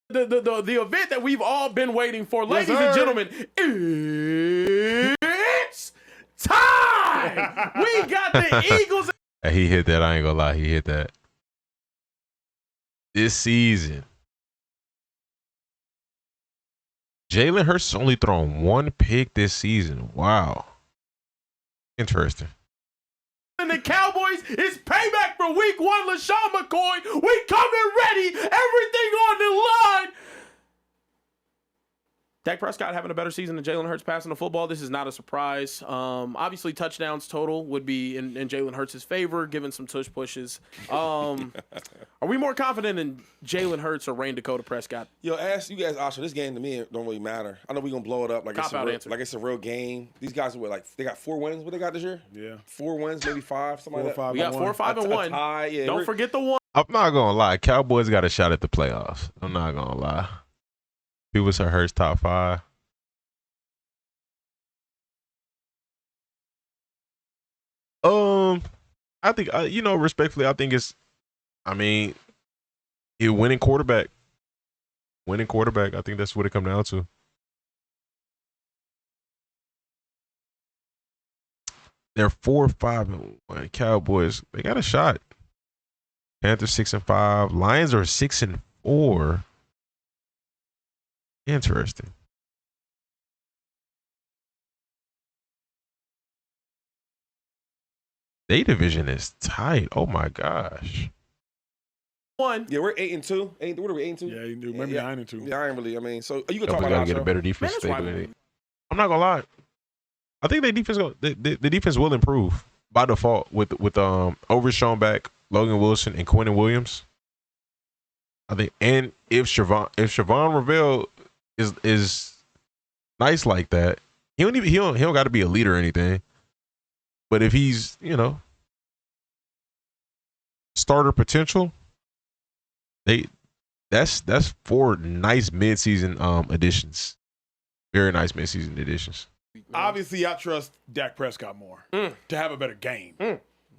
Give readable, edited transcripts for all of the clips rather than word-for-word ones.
the event that we've all been waiting for, ladies and gentlemen, it's time. We got the Eagles. He hit that. I ain't gonna lie. He hit that. This season, Jalen Hurts has only thrown one pick this season. Wow. Interesting. And the Cowboys is payback for week 1. LaShawn McCoy, we coming ready. Everything on the line. Dak Prescott having a better season than Jalen Hurts passing the football. This is not a surprise. Obviously, touchdowns total would be in Jalen Hurts' favor, given some tush pushes. Are we more confident in Jalen Hurts or Rain Dakota Prescott? Yo, ask you guys, Asha, this game to me don't really matter. I know we're going to blow it up like it's a real game. These guys are they got 4 wins. What they got this year? Yeah. 4 wins, maybe 5, something like that. We got 4, 5, and 1. Yeah, don't forget the 1. I'm not gonna lie. Cowboys got a shot at the playoffs. I'm not gonna lie. People say Hurts top 5. I think respectfully, I think he winning quarterback. I think that's what it comes down to. They're 4-5-1. Cowboys, they got a shot. Panthers 6-5. Lions are 6-4. Interesting. Their division is tight. Oh my gosh. 1. Yeah, we're 8-2. What are we 8-2? Yeah, you do. Maybe 9-2. Yeah, I ain't really. I mean, so you can talk Gotta about get a better defense. Man, I'm not gonna lie. I think the defense will improve by default with Overshown back, Logan Wilson, and Quentin Williams. I think, and if Siobhan Ravel is nice like that, he don't got to be a leader or anything. But if he's starter potential, that's 4 nice midseason additions, very nice midseason additions. Obviously, I trust Dak Prescott more to have a better game.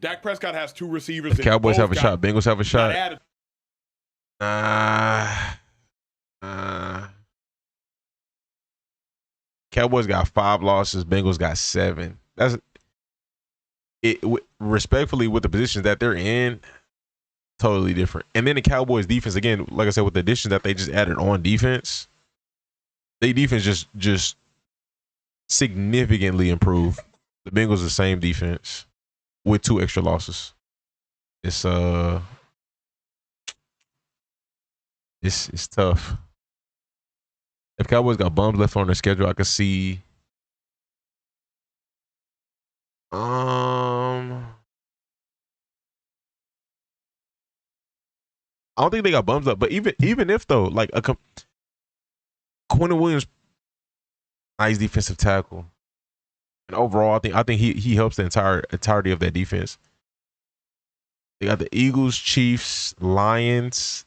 Dak Prescott has 2 receivers. The Cowboys have a shot. Bengals have a shot. Cowboys got 5 losses. Bengals got 7. That's it. Respectfully, with the positions that they're in, totally different. And then the Cowboys defense, again, like I said, with the additions that they just added on defense, their defense just significantly improved. The Bengals the same defense with 2 extra losses. It's tough. If Cowboys got bums left on their schedule, I could see. I don't think they got bums up, but even if though, like Quentin Williams, nice defensive tackle, and overall, I think he helps the entirety of that defense. They got the Eagles, Chiefs, Lions.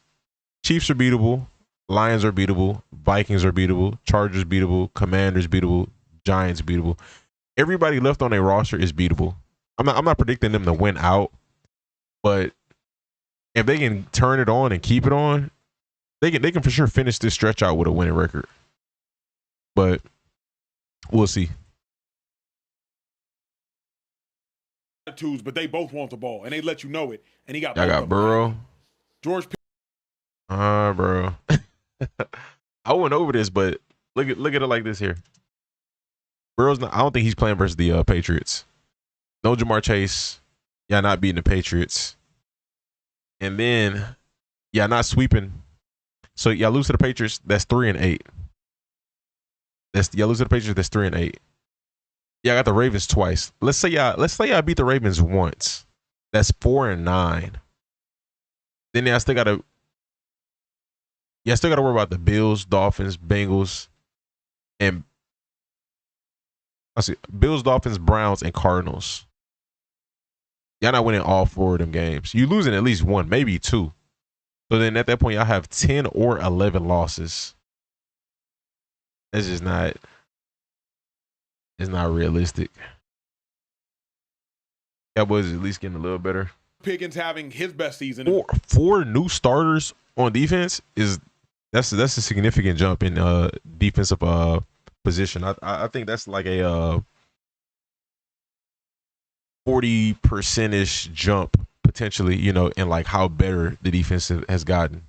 Chiefs are beatable. Lions are beatable. Vikings are beatable. Chargers beatable. Commanders beatable. Giants beatable. Everybody left on their roster is beatable. I'm not predicting them to win out, but if they can turn it on and keep it on, they can for sure finish this stretch out with a winning record. But we'll see. But they both want the ball, and they let you know it. And he got. I got Burrow. George. Bro. I went over this, but look at it like this here. Burrow's not. I don't think he's playing versus the Patriots. No Jamar Chase. Yeah, not beating the Patriots. And then, yeah, not sweeping. So y'all lose to the Patriots. That's 3-8. Y'all lose to the Patriots. That's 3-8. Yeah, I got the Ravens twice. Let's say y'all beat the Ravens once. That's 4-9. Then I still gotta worry about the Bills, Dolphins, Bengals, and Bills, Dolphins, Browns, and Cardinals. Y'all not winning all 4 of them games. You losing at least 1, maybe 2. So then at that point, y'all have 10 or 11 losses. That's just not. It's not realistic. Cowboys is at least getting a little better. Pickens having his best season. 4 new starters on defense is That's a significant jump in defensive position. I think that's like a 40% jump potentially, in like how better the defense has gotten.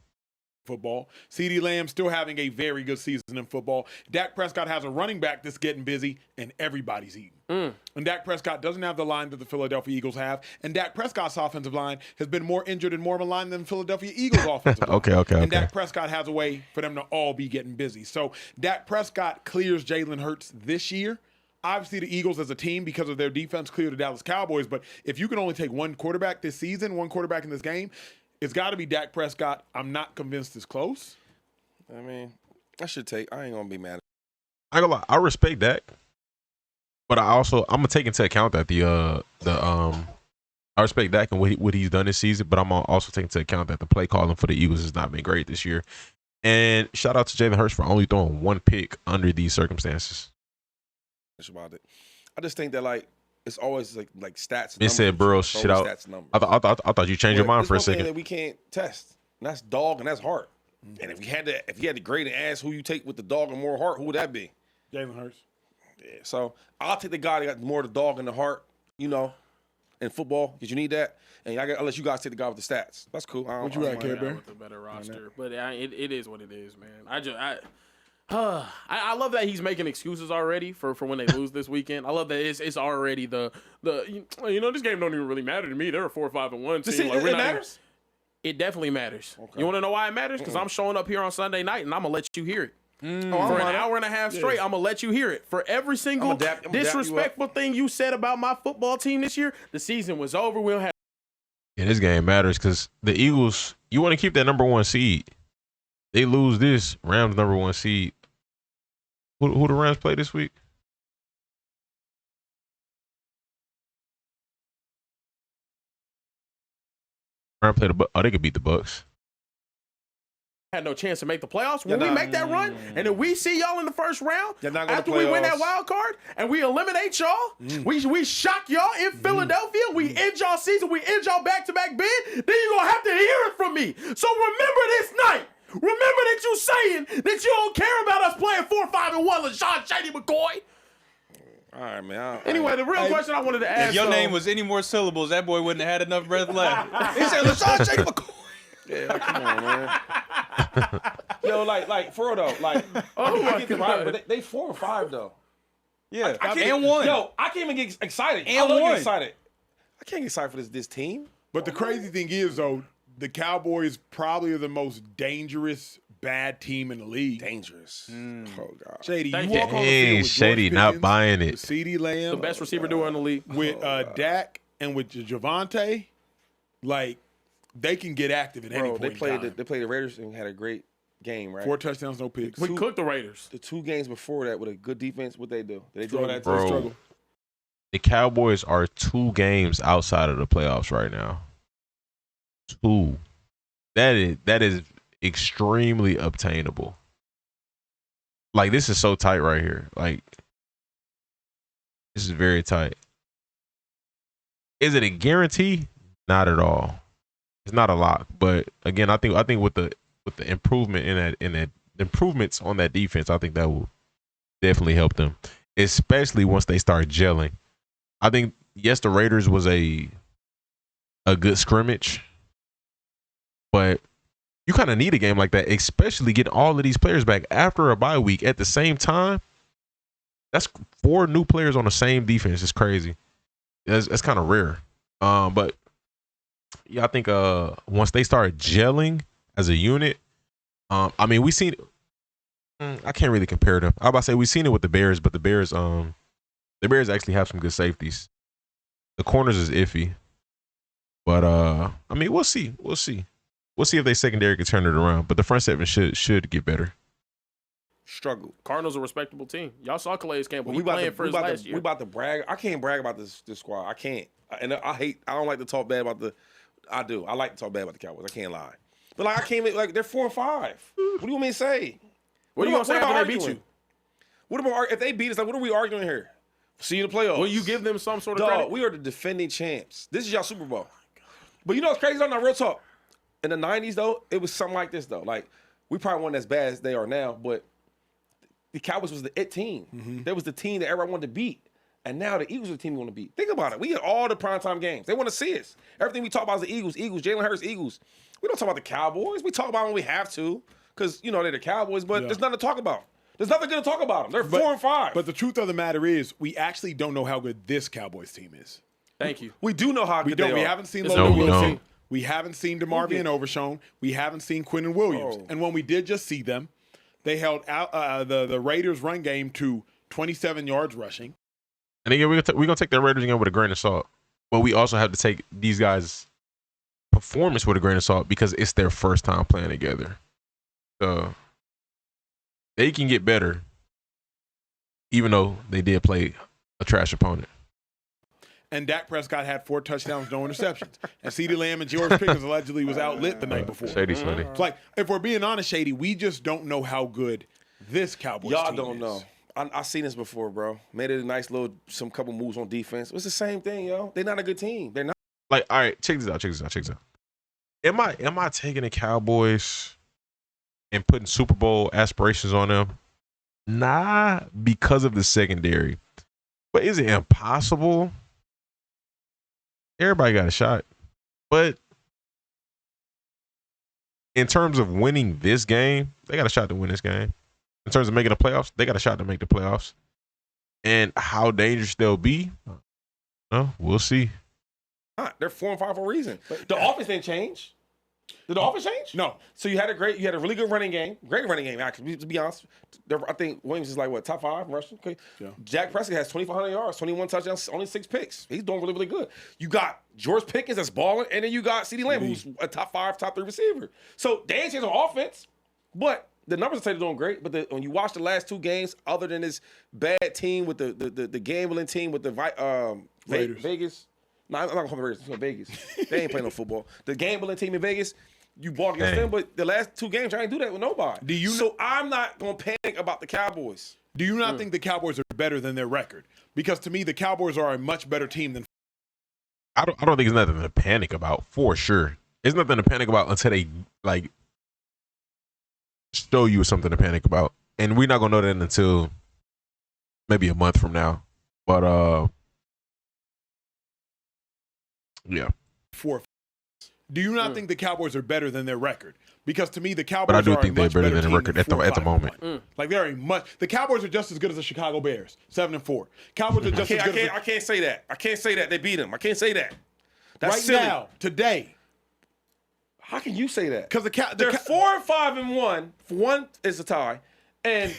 Football. CeeDee Lamb still having a very good season in football. Dak Prescott has a running back that's getting busy, and everybody's eating. And Dak Prescott doesn't have the line that the Philadelphia Eagles have, and Dak Prescott's offensive line has been more injured and more maligned than the Philadelphia Eagles' offensive line. Okay. And Dak Prescott has a way for them to all be getting busy. So Dak Prescott clears Jalen Hurts this year. Obviously, the Eagles as a team, because of their defense, clear the Dallas Cowboys. But if you can only take one quarterback this season, one quarterback in this game, it's got to be Dak Prescott. I'm not convinced it's close. I mean, I ain't going to be mad. I ain't gonna lie, I respect Dak, but I'm gonna take into account that I respect Dak and what he's done this season, but I'm also taking into account that the play calling for the Eagles has not been great this year. And shout out to Jalen Hurts for only throwing one pick under these circumstances. About it. I just think that it's always like stats. It said Burrow shit out. I thought you changed your mind for a second. That we can't test. And that's dog and that's heart. And if you had to grade and ask who you take with the dog and more heart, who would that be? Jalen Hurts. Yeah. So I'll take the guy that got more of the dog and the heart, in football, because you need that. And I'll let you guys take the guy with the stats. That's cool. What you got, Care Bear? With a better roster, but it is what it is, man. I love that he's making excuses already for when they lose this weekend. I love that it's already this game don't even really matter to me. They're a 4-5-1 team. It matters? It definitely matters. Okay. You want to know why it matters? Because I'm showing up here on Sunday night and I'm gonna let you hear it. For an hour and a half straight, I'm gonna let you hear it. For every single disrespectful thing you said about my football team this year, the season was over. We don't have. Yeah, this game matters because the Eagles. You want to keep that number 1 seed. They lose this, Rams number 1 seed. Who the Rams play this week? Rams play they could beat the Bucks. Had no chance to make the playoffs. When we make that run, and then we see y'all in the first round, after we win that wild card, and we eliminate y'all, we shock y'all in Philadelphia, we end y'all season, we end y'all back-to-back bid, then you're going to have to hear it from me. So remember this night. Remember that you saying that you don't care about us playing 4-5-1, LaShawn Shady McCoy. All right, man. Anyway, the real question I wanted to ask. If your name was any more syllables, that boy wouldn't have had enough breath left. He said LaShawn Shady McCoy. Yeah, come on, man. Yo, for real though, I get the right, but they 4-5 though. Yeah, and one. Yo, I can't even get excited. And one. Get excited. I can't get excited for this team. But the crazy thing is, though, the Cowboys probably are the most dangerous bad team in the league. Dangerous. Oh God, Shady, you walk on the field with Shady George not Pickens, buying it. with CeeDee Lamb, the best receiver duo in the league, with Dak and with Javonte, they can get active at any point. They played the Raiders and had a great game, right? 4 touchdowns, no picks. We cooked the Raiders. The 2 games before that with a good defense, what they do? They Bro, struggle. The Cowboys are 2 games outside of the playoffs right now. 2. That is extremely obtainable. This is so tight right here. This is very tight. Is it a guarantee? Not at all. It's not a lock, but again, I think with the improvement in that improvements on that defense, I think that will definitely help them, especially once they start gelling. I think yes, the Raiders was a good scrimmage, but you kind of need a game like that, especially getting all of these players back after a bye week at the same time. That's 4 new players on the same defense. It's crazy. That's kind of rare. But yeah, I think once they start gelling as a unit, we seen. I can't really compare them. I was about to say we've seen it with the Bears, but the Bears actually have some good safeties. The corners is iffy, but we'll see. We'll see if they secondary can turn it around. But the front seven should get better. Struggle. Cardinals a respectable team. Y'all saw Calais Campbell. We playing for his last year. We about to brag. I can't brag about this squad. I can't. And I don't like to talk bad about the. I do. I like to talk bad about the Cowboys. I can't lie. But I can't. They're 4-5. What do you want me to say? What are you gonna say after they beat you? What about if they beat us? What are we arguing here? See you in the playoffs. Will you give them some sort of credit? We are the defending champs. This is y'all Super Bowl. But you know what's crazy? Not real talk. In the 90s though, it was something like this though. we probably weren't as bad as they are now, but the Cowboys was the it team. Mm-hmm. That was the team that everyone wanted to beat. And now the Eagles are the team we want to beat. Think about it. We get all the primetime games. They want to see us. Everything we talk about is the Eagles, Jalen Hurts, Eagles. We don't talk about the Cowboys. We talk about when we have to because, they're the Cowboys, but there's nothing to talk about. There's nothing good to talk about them. They're 4-5. But the truth of the matter is, we actually don't know how good this Cowboys team is. Thank you. We do know how good they are. We haven't seen It's Logan no, we Wilson. don't. We haven't seen DeMarvion Overshown. We haven't seen Quinnen Williams. Oh. And when we did just see them, they held out the Raiders' run game to 27 yards rushing. And again, we're gonna take the Raiders again with a grain of salt, but we also have to take these guys' performance with a grain of salt because it's their first time playing together. So they can get better, even though they did play a trash opponent. And Dak Prescott had 4 touchdowns, no interceptions. And CeeDee Lamb and George Pickens allegedly was outlit the night before. Shady. It's like, if we're being honest, Shady, we just don't know how good this Cowboys Y'all team don't is. know. I've seen this before, bro. Made it a nice some couple moves on defense. It's the same thing, yo. They're not a good team. They're not. Like, all right, check this out. Am I taking the Cowboys and putting Super Bowl aspirations on them? Nah, because of the secondary. But is it impossible? Everybody got a shot. But in terms of winning this game, they got a shot to win this game. In terms of making the playoffs, they got a shot to make the playoffs. And how dangerous they'll be, no, we'll see. They're 4-5 for a reason. The offense didn't change. Did the offense change? No. So you had a really good running game. Great running game, actually. To be honest, I think Williams is like what, top 5 in rushing. Okay. Yeah. Jack Prescott has 2,500 yards, 21 touchdowns, only 6 picks. He's doing really, really good. You got George Pickens that's balling, and then you got CeeDee Lamb, who's a top 5, top 3 receiver. So they ain't changed on offense, but the numbers say they're doing great. But when you watch the last 2 games, other than this bad team with the gambling team with the Raiders. Vegas. No, I'm not going to call the Raiders. I'm Vegas. They ain't playing no football. The gambling team in Vegas, you bought against them, but the last 2 games, I ain't do that with nobody. So I'm not going to panic about the Cowboys. Do you not think the Cowboys are better than their record? Because to me, the Cowboys are a much better team than. I don't think it's nothing to panic about, for sure. It's nothing to panic about until they show you something to panic about. And we're not gonna know that until maybe a month from now. But yeah. Do you not think the Cowboys are better than their record? Because to me, the Cowboys But I do are think a they're much better than team the record at the 4-5-1. moment. Like they're the Cowboys are just as good as the Chicago Bears, 7-4. Cowboys are just as good I can't say that. I can't say that. They beat them. I can't say that. That's right silly. now, today. How can you say that? Because they're 4-5-1. One is a tie, and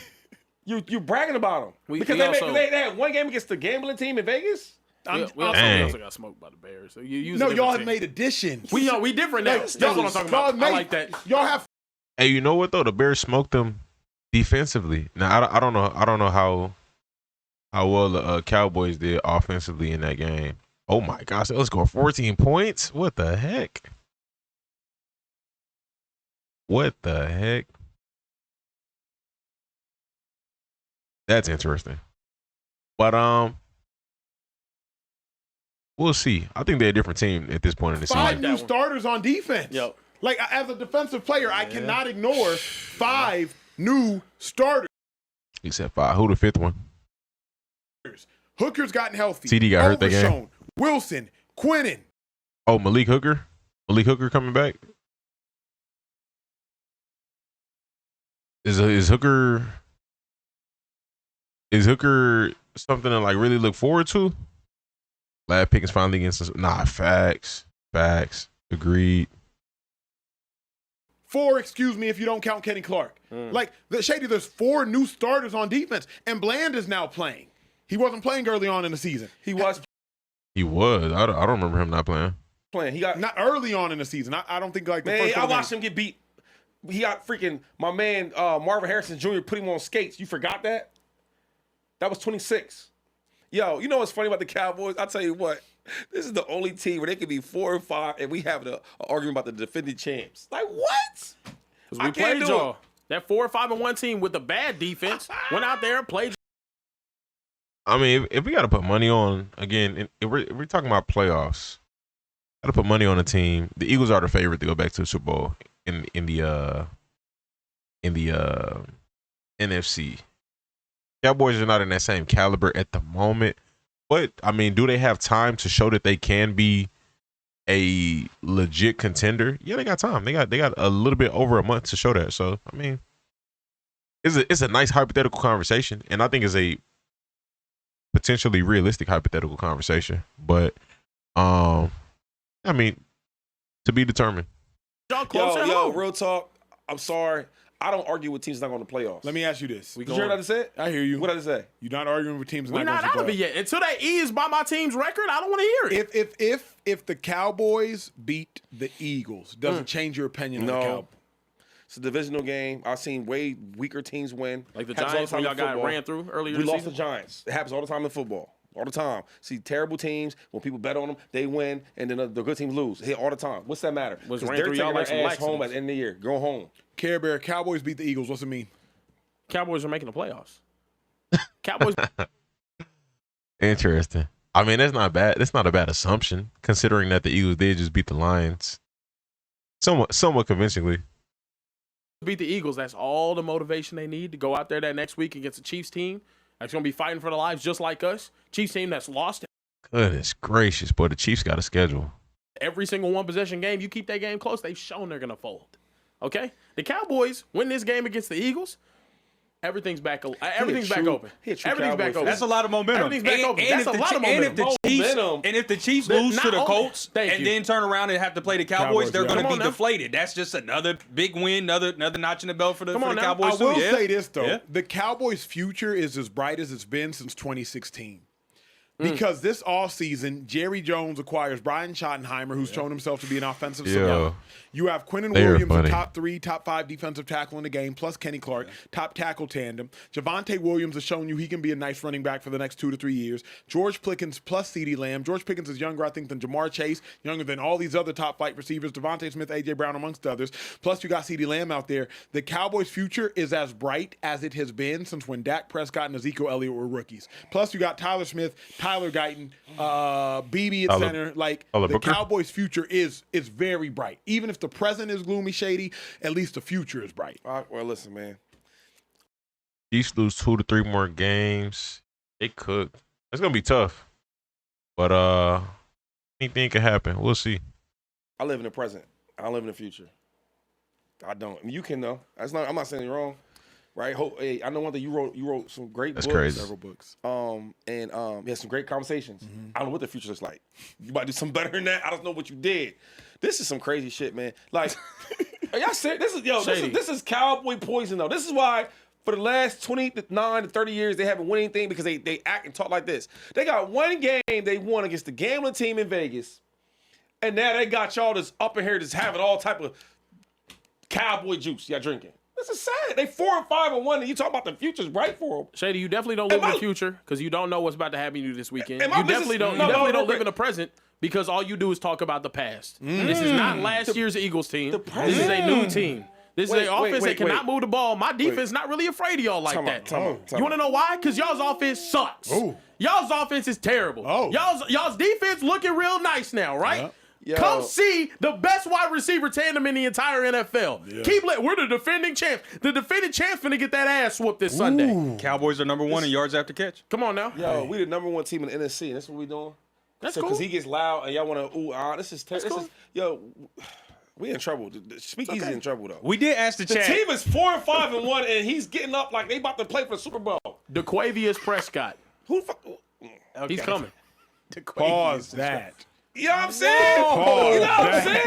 you bragging about them because they had one game against the gambling team in Vegas. We also got smoked by the Bears. So y'all have made additions. We different now. That's what I'm talking about. I like that. Y'all have. Hey, you know what though? The Bears smoked them defensively. Now I don't know how well the Cowboys did offensively in that game. Oh my gosh, let's go 14 points. What the heck? What the heck? That's interesting. But we'll see. I think they're a different team at this point in the 5 season. new starters on defense. Yep. Like as a defensive player, I cannot ignore 5 new starters. Except 5. Who the 5th one? Hooker's gotten healthy. CD got hurt that game. Overshown, Wilson, Quinnen. Oh, Malik Hooker. Malik Hooker coming back. Is Hooker something to like really look forward to? Lad Pickens finally against us. Nah, facts. Agreed. 4, excuse me, if you don't count Kenny Clark. Like Shady, there's 4 new starters on defense, and Bland is now playing. He wasn't playing early on in the season. He was I don't remember him not playing. playing. He got Not early on in the season. I don't think like the man. first. I watched him get beat. He got freaking my man Marvin Harrison Jr. put him on skates. You forgot that? That was 26. Yo, you know what's funny about the Cowboys? I'll tell you what. This is the only team where they can be 4-5 and we have an argument about the defending champs. Like what? Because we played y'all. That 4-5-1 team with a bad defense went out there and played. I mean, if we got to put money on, again, if we're talking about playoffs, got to put money on a team. The Eagles are the favorite to go back to the Super Bowl in the in the NFC. Cowboys are not in that same caliber at the moment, but I mean, do they have time to show that they can be a legit contender? Yeah, they got time. They got a little bit over a month to show that. So I mean, it's a nice hypothetical conversation, and I think it's a potentially realistic hypothetical conversation. But I mean, to be determined. Y'all close at Yo, home. real talk. I'm sorry. I don't argue with teams not going to playoffs. Let me ask you this. Did you hear what I just said? I hear you. What did I just say? You're not arguing with teams We're not not going to out of it yet. Until they ease by my team's record, I don't want to hear it. If the Cowboys beat the Eagles, does it change your opinion on the Cowboys? No. It's a divisional game. I've seen way weaker teams win. Like the Happens all Giants when time y'all in got football. ran through earlier We this lost season. the Giants. It happens all the time in football. All the time. See terrible teams, when people bet on them, they win, and then the good teams lose. Hit all the time. What's that matter? Was Because ran they're through taking y'all like their some ass home laxatives. at the end of the year. Go home. Care Bear, Cowboys beat the Eagles. What's it mean? Cowboys are making the playoffs. Cowboys. Interesting. I mean, that's not bad. That's not a bad assumption, considering that the Eagles did just beat the Lions, somewhat convincingly. beat the Eagles. That's all the motivation they need to go out there that next week against the Chiefs team that's going to be fighting for their lives just like us. Chiefs team that's lost Goodness gracious, boy, the Chiefs got a schedule. every single one-possession game. You keep that game close, they've shown they're going to fold. Okay? The Cowboys win this game against the Eagles. Everything's back. Everything's back open. Everything's back open. That's a lot of momentum. Everything's back open. That's a lot of momentum. And if the Chiefs lose to the Colts Thank and you. then turn around and have to play the Cowboys, Cowboys, they're yeah. going to Come be on now. deflated. That's just another big win, another notch in the belt for the on now. Cowboys. I will too. Yeah. say this, though. Yeah. The Cowboys' future is as bright as it's been since 2016. Mm. Because this offseason, Jerry Jones acquires Brian Schottenheimer, who's shown himself to be an offensive Yeah. savant. You have Quinnen They are Williams, a funny. top 3, top 5 defensive tackle in the game, plus Kenny Clark, top tackle tandem. Javonte Williams has shown you he can be a nice running back for the next 2 to 3 years. George Pickens plus CeeDee Lamb. George Pickens is younger, I think, than Jamar Chase, younger than all these other top flight receivers, Devontae Smith, A.J. Brown, amongst others. Plus, you got CeeDee Lamb out there. The Cowboys' future is as bright as it has been since when Dak Prescott and Ezekiel Elliott were rookies. Plus, you got Tyler Smith, Tyler Guyton, BB at center. Like, Tyler the Booker. Cowboys' future is very bright. Even if the present is gloomy, shady, at least the future is bright. All right, well, listen, man. Chiefs lose 2 to 3 more games. They could. It's gonna be tough, but anything can happen. We'll see. I live in the present. I don't live in the future. I don't. You can though. I'm not saying you're wrong, right? Hey, I know one thing. You wrote some great That's books. crazy. Several books. And you had some great conversations. I don't know what the future looks like. You might do something better than that. I don't know what you did. This is some crazy shit, man. Like, are y'all serious? This is cowboy poison though. This is why for the last 29 to 30 years they haven't won anything because they act and talk like this. They got one game they won against the gambling team in Vegas, and now they got y'all that's up in here just having all type of cowboy juice y'all drinking. This is sad. They 4-5-1, and you talk about the future's bright for them. Shady, you definitely don't live in the future because you don't know what's about to happen to you this weekend. Am I You definitely business- don't. You No, definitely no, don't no, live in the present because all you do is talk about the past. This is not last year's Eagles team. This is a new team. This is Wait, an offense wait, that cannot wait. move the ball. My defense not really afraid of y'all like Time that. out, time out, time You want to out. know why? Because y'all's offense sucks. Oh. Y'all's offense is terrible. Oh. Y'all's defense looking real nice now, right? Yo. Come see the best wide receiver tandem in the entire NFL. We're the defending champs. The defending champs finna get that ass whooped this Sunday. Cowboys are number 1 in yards after catch. Come on now. Yo, we the number 1 team in the NFC, and that's what we doing. That's Because cool. he gets loud and y'all want to this is terrible. cool. Yo, we in trouble. Speak easy in trouble though. We did ask the The chat. team is 4-5-1, and he's getting up like they about to play for the Super Bowl. DeQuavius Prescott. Who the fuck? He's coming. Pause that. You know what I'm saying? Pause You know what I'm that. saying?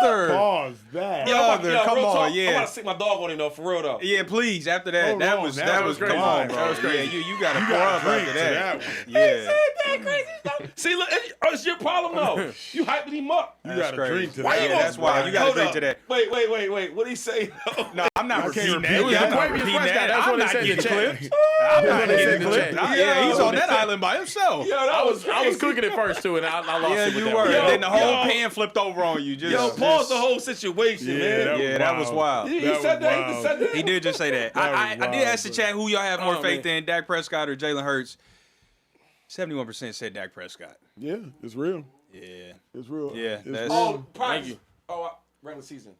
Brother. Pause that. Brother, come real on, talk, yeah. I'm about to stick my dog on him though, for real though. Yeah, please. After that, Hold that on, was that was come crazy. on, bro. That was crazy. Yeah, you got to You pour got up to drink after to that. that one. Yeah. See, look, it's your problem though. You hyping him up. You got to crazy. drink to Why that you Yeah, one. that's why you got to Hold drink up. to that. Wait. What did he say? No, I'm not repeating repeat that. it. Yeah, I'm not DeQuavius repeating Prescott, that. that's I'm what it not said in getting the chat. clipped. I'm not what it said getting in the clipped. chat. Yeah, he's Yo. on that island by himself. Yo, I was crazy. cooking it first too, and I lost Yeah, it with you that were. one. Yo, Then the whole yo. pan flipped over on you. Just, Yo, pause the whole situation, man. Yeah, that was wild. He That said was that. He wild. just said that. He did just say that. That I was did wild, ask the bro. chat who y'all have more Oh, faith man. in, Dak Prescott or Jalen Hurts. 71% said Dak Prescott. Yeah, it's real. Yeah. It's real. Yeah, It's that's- real. Oh, prize. Thank you. Oh, regular season.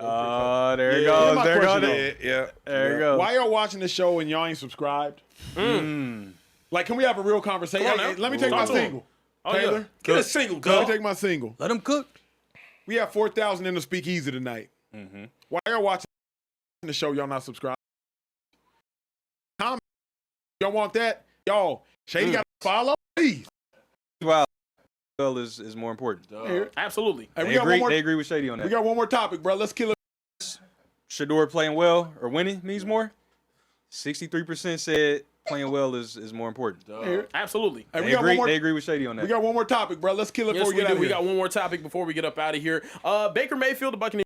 Oh, there it Yeah, goes. my There it question goes. Yeah. There you go. Why y'all watching the show and y'all ain't subscribed? Like, can we have a real conversation? Come on Hey, now. let me take my Talk to him. single. Oh, yeah. Taylor, Get a single, let me dog. take my single. Let him cook. We have 4,000 in the speakeasy tonight. Why y'all watching the show? Y'all not subscribed? Comment. Y'all want that? Y'all, Shady got to follow. Please. Wow. Well, is more important. Here. Absolutely. Hey, They agree with Shady on we that. got one more topic, bro. Let's kill it. Shador playing well or winning means more. 63% said playing well is more important. Here. Absolutely. Hey, They agree with Shady on that. We got one more topic, bro. Let's kill it Yes, before we we get do. out of We here. got one more topic before we get up out of here. Baker Mayfield, the Buccaneers.